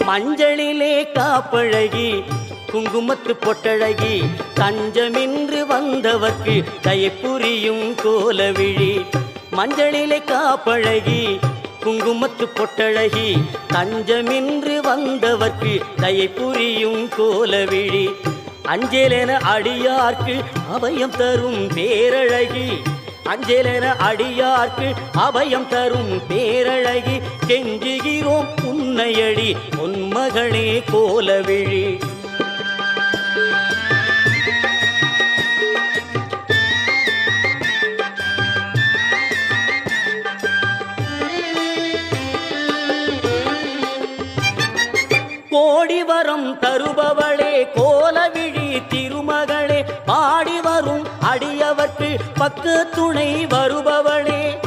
மஞ்சளிலே காப்பழகி குங்குமத்து பொட்டழகி தஞ்சமின்று வந்தவர்க்கு தயை புரியும் கோலவிழி. மஞ்சளிலே காப்பழகி குங்குமத்து பொட்டழகி தஞ்சமின்று வந்தவர்க்கு தயை புரியும் கோலவிழி. அஞ்சலென அடியார்க்கு அபயம் தரும் பேரழகி. அஞ்சலென அடியார்க்கு அபயம் தரும் பேரழகி. கெஞ்சுகிறோம் உன்னையடி பொன்மகளே கோலவிழி. கோடி வரம் தருபவளே கோலவிழி திருமகளே. பாடி வரும் அடியவர்க்கு பக்க துணை வருபவளே.